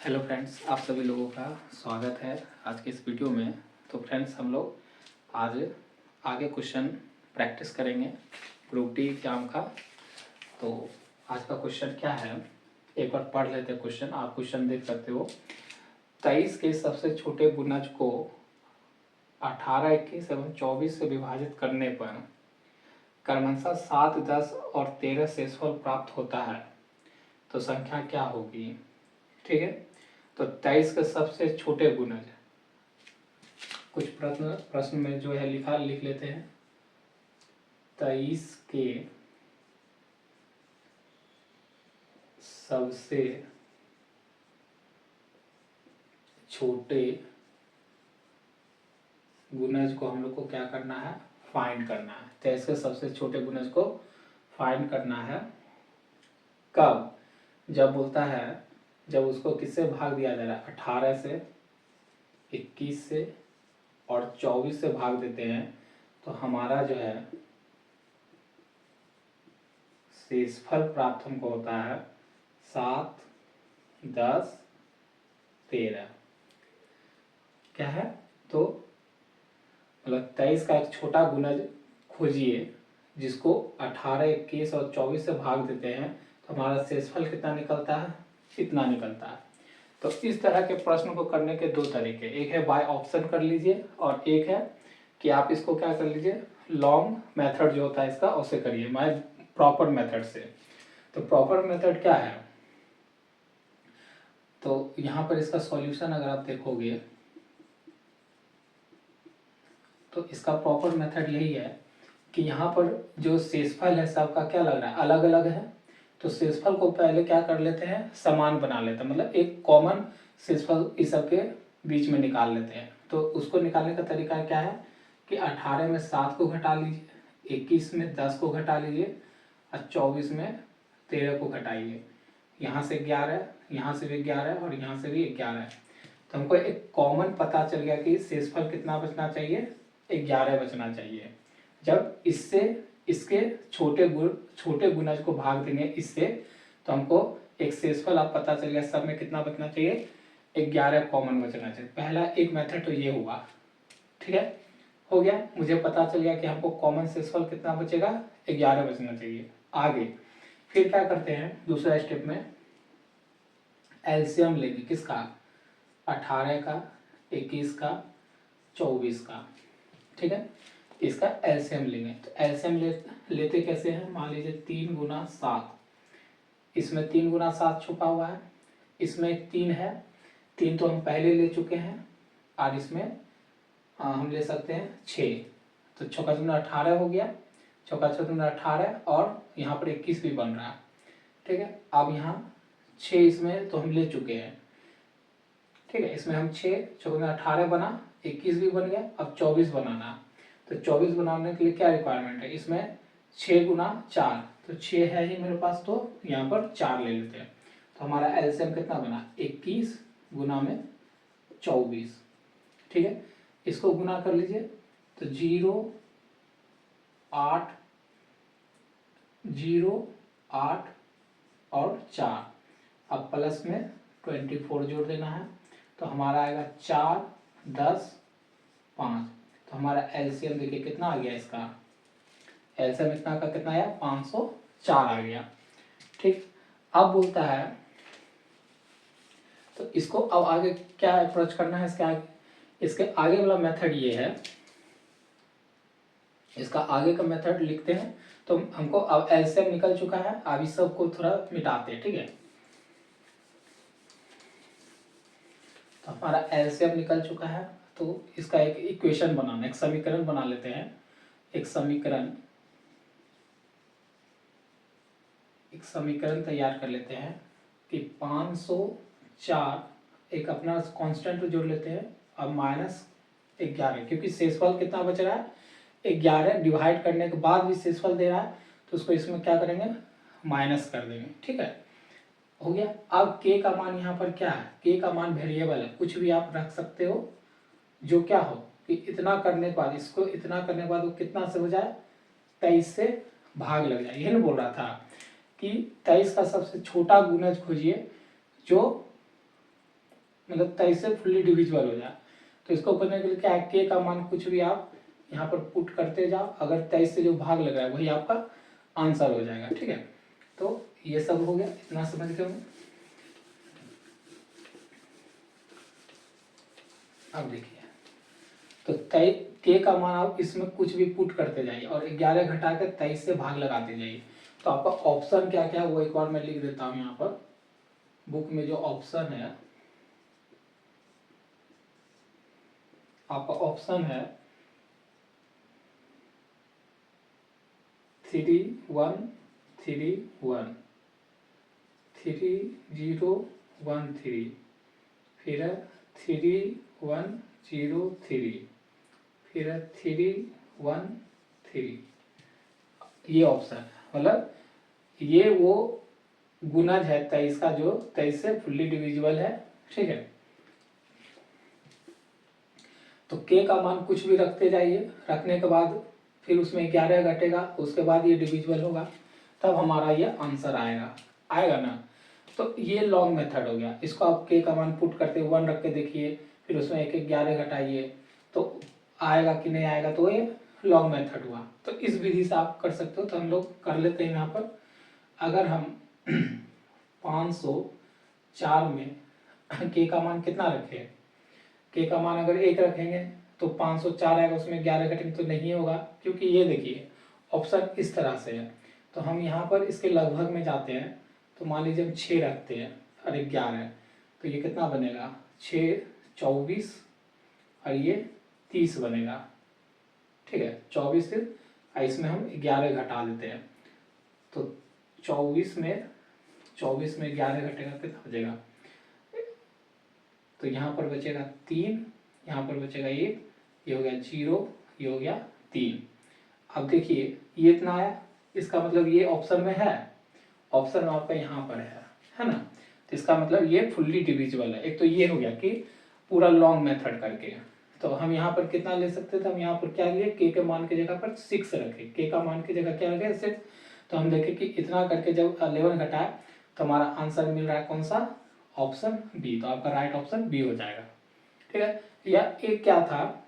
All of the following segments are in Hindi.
हेलो फ्रेंड्स, आप सभी लोगों का स्वागत है आज के इस वीडियो में। तो फ्रेंड्स, हम लोग आज आगे क्वेश्चन प्रैक्टिस करेंगे ग्रुप डी एग्जाम का। तो आज का क्वेश्चन क्या है, एक बार पढ़ लेते हैं क्वेश्चन। आप क्वेश्चन देख सकते हो। 23 के सबसे छोटे गुणज को 18, 21 एवं 24 से विभाजित करने पर क्रमशः 7, 10 और 13 शेषफल प्राप्त होता है, तो संख्या क्या होगी। ठीक है, तो 23 के सबसे छोटे गुणज, कुछ प्रश्न में जो है लिख लेते हैं। 23 के सबसे छोटे गुणज को हम लोग को क्या करना है, फाइंड करना है। 23 के सबसे छोटे गुणज को फाइंड करना है। कब? जब बोलता है, जब उसको किससे भाग दिया जा रहा है, 18 से, 21 से और 24 से भाग देते हैं, तो हमारा जो है शेषफल प्राप्त हमको होता है 7, 10, 13। क्या है? तो मतलब 23 का एक छोटा गुणज खोजिए जिसको 18, 21 और 24 से भाग देते हैं, तो हमारा शेषफल कितना निकलता है, इतना निकलता है। तो इस तरह के प्रश्न को करने के दो तरीके, एक है बाय ऑप्शन कर लीजिए और एक है कि आप इसको क्या कर लीजिए, लॉन्ग मेथड जो होता है इसका उसे करिए, मैं प्रॉपर मेथड से। तो प्रॉपर मेथड क्या है, तो यहाँ पर इसका सॉल्यूशन अगर आप देखोगे तो इसका प्रॉपर मेथड यही है कि यहाँ पर जो शेषफल है सबका क्या लग रहा है, अलग अलग है। तो शेषफल को पहले क्या कर लेते हैं, समान बना लेते हैं, मतलब एक कॉमन शेषफल इस सब के बीच में निकाल लेते हैं। तो उसको निकालने का तरीका क्या है कि 18 में 7 को घटा लीजिए, 21 में 10 को घटा लीजिए और 24 में 13 को घटाइए। यहाँ से 11, यहाँ से भी 11 और यहाँ से भी 11 है। तो हमको एक कॉमन पता चल गया कि शेषफल कितना बचना चाहिए, 11 बचना चाहिए। जब इससे इसके छोटे गुणज को भाग देंगे इससे, तो हमको एक शेषफल आप पता चल गया, सब में कितना बचना चाहिए, 11 कॉमन बचना चाहिए। पहला एक मेथड तो ये हुआ, ठीक है, हो गया। मुझे पता चल गया कि हमको कॉमन शेषफल कितना बचेगा, 11 बचना चाहिए। आगे फिर क्या करते हैं, दूसरा स्टेप में एलसीएम लेंगे, किसका, 18 का, 21 का, 24 का। ठीक है, इसका एलसीएम लेंगे। तो एलसीएम लेते कैसे हैं, मान लीजिए 3 गुना 7, इसमें 3 गुना 7 छुपा हुआ है, इसमें 3 है, 3 तो हम पहले ले चुके हैं और इसमें हम ले सकते हैं 6। तो चौका चौका 18 हो गया, चौका चौका 18 और यहाँ पर 21 भी बन रहा है। ठीक है, अब यहाँ 6 इसमें तो हम ले चुके हैं। ठीक है, इसमें हम 6 चौका 18 बना, 21 भी बन गया, अब 24 बनाना। तो 24 बनाने के लिए क्या रिक्वायरमेंट है, इसमें 6 गुना 4, तो 6 है ही मेरे पास, तो यहाँ पर 4 ले लेते हैं। तो हमारा एलसीएम कितना बना, 21 गुना में 24। ठीक है, इसको गुना कर लीजिए, तो 0, 8, 0, 8 और 4, अब प्लस में 24 जोड़ देना है। तो हमारा आएगा 4, 10, 5। तो हमारा एलसीएम देखिए कितना आ गया, इसका एलसीएम इतना का कितना आया, 504 आ गया। ठीक, अब बोलता है, तो इसको अब आगे क्या अप्रोच करना है, इसके आगे वाला मेथड ये है, इसका आगे का मेथड लिखते हैं। तो हमको अब एलसीएम निकल चुका है, अब इस सब को थोड़ा मिटाते हैं। ठीक है, तो हमारा एलसीएम निकल चुका है, तो इसका एक इक्वेशन बनाना, एक समीकरण बना लेते हैं। एक समीकरण तैयार कर लेते हैं कि 504, एक अपना कांस्टेंट जोड़ लेते हैं, अब -11, क्योंकि शेषफल कितना बच रहा है, 11 डिवाइड करने के बाद भी शेषफल दे रहा है, तो उसको इसमें क्या करेंगे, माइनस कर देंगे। ठीक है, हो गया। अब k का मान यहाँ पर क्या है, k का मान वेरिएबल है, कुछ भी आप रख सकते हो जो क्या हो कि इतना करने के बाद, इसको इतना करने के बाद वो कितना से हो जाए, 23 से भाग लग जाए। यही ना बोल रहा था कि 23 का सबसे छोटा गुणज खोजिए जो मतलब 23 से फुल्ली डिविजिबल हो जाए। तो इसको करने के लिए क्या है, के का मान कुछ भी आप यहाँ पर पुट करते जाओ, अगर 23 से जो भाग लग रहा है वही आपका आंसर हो जाएगा। ठीक है, तो ये सब हो गया, इतना समझ गए होंगे। अब देखिए, तो के का मान आप इसमें कुछ भी पुट करते जाइए और 11 घटा कर 23 से भाग लगाते जाइए। तो आपका ऑप्शन क्या क्या है वो एक बार मैं लिख देता हूँ यहाँ पर बुक में। जो ऑप्शन है आपका, ऑप्शन है 3 1 3 1 3 0 1 3, फिर है 3 1 0 3, फिर है 3 1 3। ये ऑप्शन है, मतलब ये वो गुणज है 23 का जो 23 से फुल्ली डिविजिबल है। ठीक है, तो के का मान कुछ भी रखते जाइए, रखने के बाद फिर उसमें 11 घटेगा, उसके बाद ये डिविजिबल होगा, तब हमारा ये आंसर आएगा। आएगा ना। तो ये लॉन्ग मेथड हो गया। इसको आप के का मान पुट करते 1 रख के देखिए, फिर उसमें एक 11 घटाइए तो आएगा कि नहीं आएगा, तो ये लॉन्ग मेथड हुआ। तो इस विधि से आप कर सकते हो। तो हम लोग कर लेते हैं यहाँ पर। अगर हम 504 में के का मान कितना रखें, के का मान अगर 1 रखेंगे तो 504 आएगा, उसमें 11 घटेंगे तो नहीं होगा, क्योंकि ये देखिए ऑप्शन इस तरह से है। तो हम यहाँ पर इसके लगभग में जाते हैं। तो मान लीजिए हम 6 रखते हैं और 11, तो ये कितना बनेगा, 6 24 और ये 30 बनेगा। ठीक है, 24 से इसमें हम 11 घटा देते हैं, तो 24 में 11 घटेगा कितना बचेगा, तो यहाँ पर बचेगा 3, यहाँ पर बचेगा 1, ये हो गया 0, ये हो गया 3। अब देखिए ये इतना आया, इसका मतलब ये ऑप्शन में है, ऑप्शन आपका यहाँ पर है ना। तो इसका मतलब ये फुल्ली डिविजिबल है। एक तो ये हो गया कि पूरा लॉन्ग मेथड करके। तो हम यहाँ पर कितना ले सकते थे, हम यहाँ पर क्या लिए, के के मान की जगह पर 6 रखे, के का मान की जगह क्या रखे 6। तो हम देखें कि इतना करके जब 11 घटाए तो हमारा आंसर मिल रहा है कौन सा, ऑप्शन बी। तो आपका राइट ऑप्शन बी हो जाएगा। ठीक है, या एक क्या था,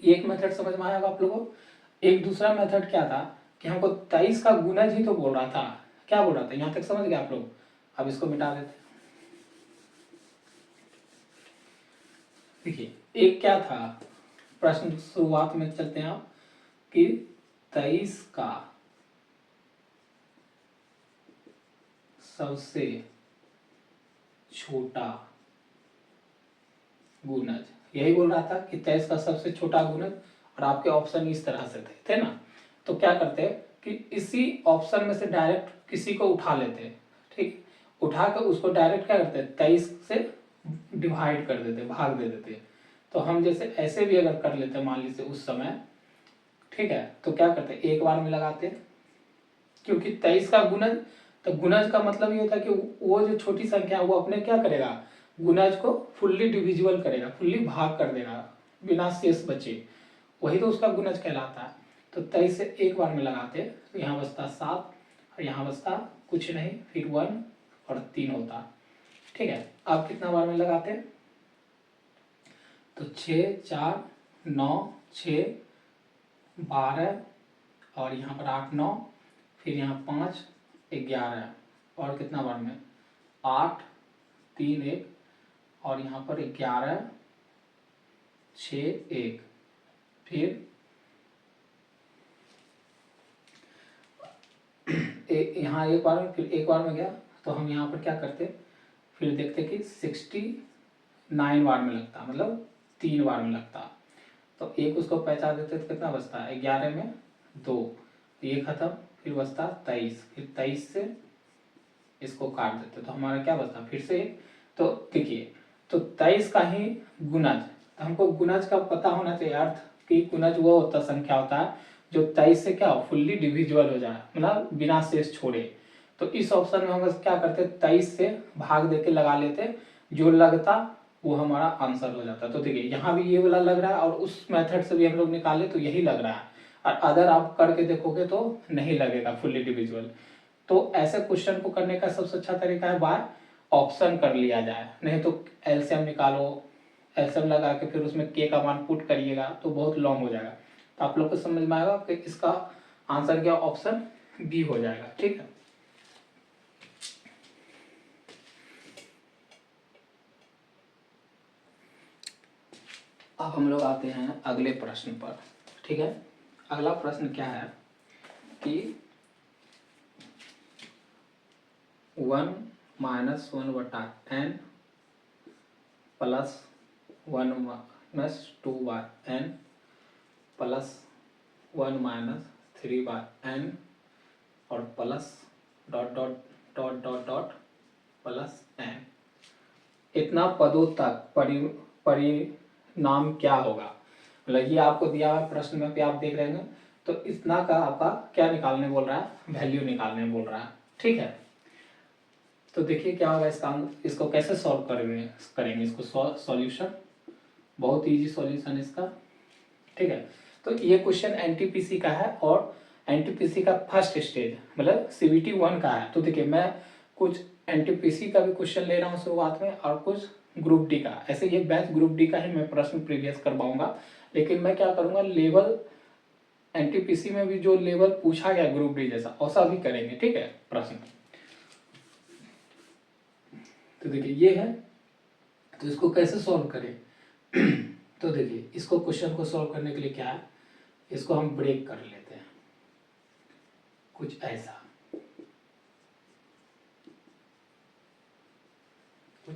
एक मेथड समझ में आएगा आप लोगों को। एक दूसरा मेथड क्या था कि हमको 23 का गुणज ही तो बोल रहा था। क्या बोल रहा था, यहाँ तक समझ गए आप लोग। अब इसको मिटा देते हैं। देखिए एक क्या था प्रश्न, शुरुआत में चलते हैं आप, कि 23 का सबसे छोटा गुणज, यही बोल रहा था कि 23 का सबसे छोटा गुणज। और आपके ऑप्शन इस तरह से थे ना। तो क्या करते हैं कि इसी ऑप्शन में से डायरेक्ट किसी को उठा लेते हैं। ठीक, उठा कर उसको डायरेक्ट क्या करते हैं, 23 से डिवाइड कर देते, भाग दे देते। तो हम जैसे ऐसे भी अगर कर लेते मान लीजिए उस समय, ठीक है, तो क्या करते एक बार में लगाते, क्योंकि 23 का गुणज, तो गुणज का मतलब ये होता है कि वो जो छोटी संख्या है वो अपने क्या करेगा, गुणज को फुल्ली डिविजिबल करेगा, फुल्ली भाग कर देगा बिना शेष बचे, वही तो उसका गुणज कहलाता है। तो 23 से एक बार में लगाते तो यहाँ बचता 7 और यहाँ बचता कुछ नहीं, फिर 1 और 3 होता। ठीक है, आप कितना बार में लगाते, तो 6 4 9 6 12 और यहाँ पर 8 9, फिर यहाँ 5 11 और कितना बार में 8 3 1 और यहाँ पर 11 6 1, फिर यहाँ एक बार में, फिर एक बार में गया। तो हम यहाँ पर क्या करते, फिर देखते कि 69 बार में लगता, मतलब 3 बार में लगता। तो एक उसको पहचान देते तो कितना बचता है, 11 में 2, ये खत्म, फिर बचता 23, फिर 23 से इसको काट देते तो हमारा क्या बचता फिर से। तो देखिए, तो 23 का ही गुणज, तो हमको गुणज का पता होना चाहिए, अर्थ कि गुणज वो होता संख्या होता है जो 23 से क्या हो, फुल्ली डिविजिबल हो जाए, मतलब बिना शेष छोड़े। तो इस ऑप्शन में हम बस क्या करते, 23 से भाग देके लगा लेते, जो लगता वो हमारा आंसर हो जाता। तो देखिए यहाँ भी ये वाला लग रहा है और उस मेथड से भी हम लोग निकाले तो यही लग रहा है, और अदर आप करके देखोगे तो नहीं लगेगा फुल्ली डिविजिबल। तो ऐसे क्वेश्चन को करने का सबसे अच्छा तरीका है बाय ऑप्शन कर लिया जाए, नहीं तो एलसीएम निकालो, एलसीएम लगा के फिर उसमें के का मान पुट करिएगा तो बहुत लॉन्ग हो जाएगा। तो आप लोग को समझ में आएगा कि इसका आंसर क्या ऑप्शन बी हो जाएगा। ठीक है, अब हम लोग आते हैं अगले प्रश्न पर। ठीक है, अगला प्रश्न क्या है कि 1 - 1/n plus 1 - 2/n plus 1 - 3/n और plus dot dot dot dot dot plus n, इतना पदों तक परिणाम क्या होगा। मतलब ये आपको दिया हुआ प्रश्न में पे आप देख रहे हैं, तो इतना का आपका क्या निकालने बोल रहा है, वैल्यू निकालने बोल रहा है। ठीक है, तो देखिए क्या होगा इसका, इसको कैसे सॉल्व करेंगे इसको सॉल्यूशन, बहुत इजी सॉल्यूशन इसका। ठीक है, तो ये क्वेश्चन एनटीपीसी का है और एनटीपीसी का फर्स्ट स्टेज मतलब सीबीटी 1 का है। तो देखिए मैं कुछ एनटीपीसी का भी क्वेश्चन ले रहा हूँ शुरुआत में और कुछ ग्रुप डी का, ऐसे ये बैच ग्रुप डी का ही मैं प्रश्न प्रीवियस करवाऊंगा, लेकिन मैं क्या करूंगा लेवल एनटीपीसी में भी जो लेवल पूछा गया ग्रुप डी जैसा वैसा भी करेंगे। ठीक है प्रश्न, तो देखिए ये है, तो इसको कैसे सॉल्व करें तो देखिए इसको क्वेश्चन को सॉल्व करने के लिए क्या है, इसको हम ब्रेक कर लेते हैं कुछ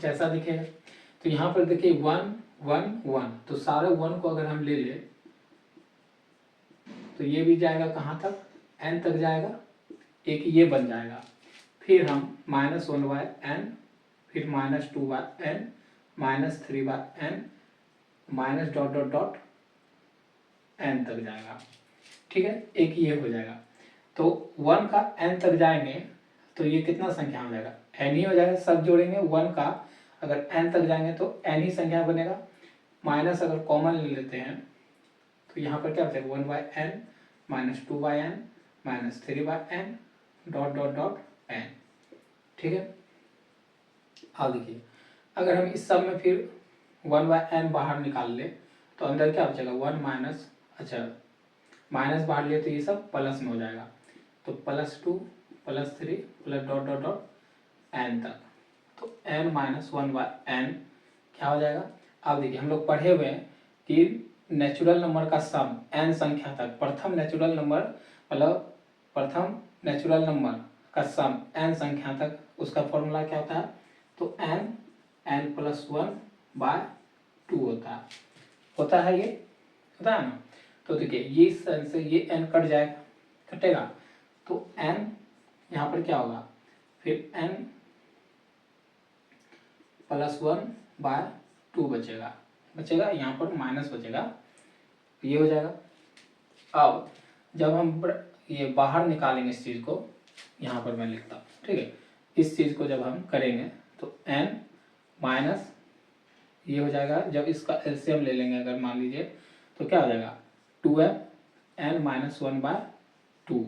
ऐसा दिखेगा। तो यहाँ पर देखिए 1 1 1, तो सारे 1 को अगर हम ले ले तो ये भी जाएगा कहाँ तक, n तक जाएगा, एक ये बन जाएगा। फिर हम -1/n, फिर -2/n, -3/n, minus dot dot dot n तक जाएगा। ठीक है, एक ये हो जाएगा। तो 1 का n तक जाएंगे तो ये कितना संख्या हो जाएगा, n ही हो जाएगा। सब जोड़ेंगे 1 का अगर n तक जाएंगे तो n ही संख्या बनेगा। माइनस अगर कॉमन ले लेते हैं तो यहाँ पर क्या बचेगा 1/n, -2/n, -3/n, dot dot dot n। ठीक है, अब देखिए अगर हम इस सब में फिर 1/n बाहर निकाल ले तो अंदर क्या बचेगा 1 माइनस, अच्छा माइनस बाहर ले तो ये सब प्लस में हो जाएगा। तो +2 +3 plus dot dot dot n तक, तो n - 1/n क्या हो जाएगा। अब देखिए हम लोग पढ़े हुए हैं कि नेचुरल नंबर का सम n संख्या तक, प्रथम नेचुरल नंबर मतलब प्रथम नेचुरल नंबर का सम n संख्या तक, उसका फॉर्मूला क्या होता है, तो n n+1/2 होता है ये होता है ना। तो देखिए ये n से ये n कट जाएगा, कटेगा तो n यहाँ पर क्या होगा, फिर n+1/2 बचेगा यहाँ पर माइनस बचेगा, ये हो जाएगा। अब जब हम ये बाहर निकालेंगे इस चीज़ को, यहाँ पर मैं लिखता हूँ। ठीक है, इस चीज़ को जब हम करेंगे तो n माइनस ये हो जाएगा, जब इसका एलसीएम ले लेंगे अगर मान लीजिए तो क्या हो जाएगा 2m n - 1/2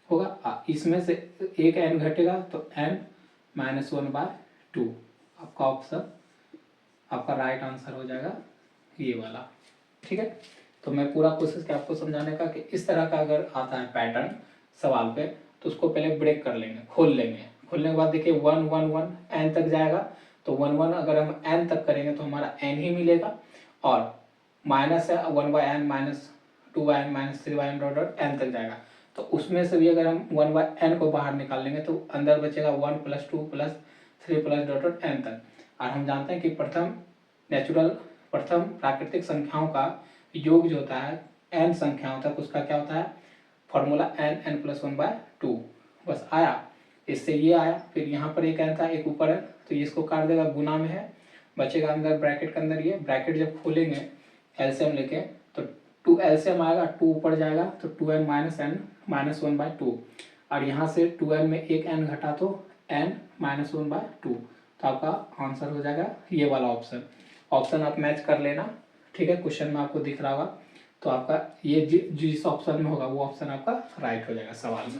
होगा। इसमें से एक n घटेगा तो n - 1/2, आपका ऑप्शन आपका राइट आंसर हो जाएगा ये वाला। ठीक है, तो मैं पूरा कोशिश किया आपको समझाने का कि इस तरह का अगर आता है पैटर्न सवाल पे तो उसको पहले ब्रेक कर लेंगे, खोल लेंगे। खोलने के बाद देखिए 1 1 1 n तक जाएगा, तो 1 1 अगर हम n तक करेंगे तो हमारा n ही मिलेगा, और माइनस है 1/n -2/n -3/n dot dot n तक जाएगा। तो उसमें से भी अगर हम 1/n को बाहर निकाल लेंगे तो अंदर बचेगा 1 + 2 + 3 + डॉट डॉट n तक। और हम जानते हैं कि प्रथम प्राकृतिक संख्याओं का योग जो होता है n संख्याओं तक, उसका क्या होता है फॉर्मूला n n+1/2। बस आया, इससे ये आया, फिर यहाँ पर एक n था एक ऊपर है तो ये इसको काट देगा, गुना में है, बचेगा अंदर ब्रैकेट के अंदर। ये ब्रैकेट जब खोलेंगे एलसीएम लेके तो 2 एलसीएम आएगा, 2 ऊपर जाएगा तो 2n - n - 1/2, और यहाँ से 2n में एक n घटा तो n - 1/2, तो आपका आंसर हो जाएगा ये वाला ऑप्शन आप मैच कर लेना। ठीक है, क्वेश्चन में आपको दिख रहा होगा, तो आपका ये जिस ऑप्शन में होगा वो ऑप्शन आपका राइट हो जाएगा सवाल में।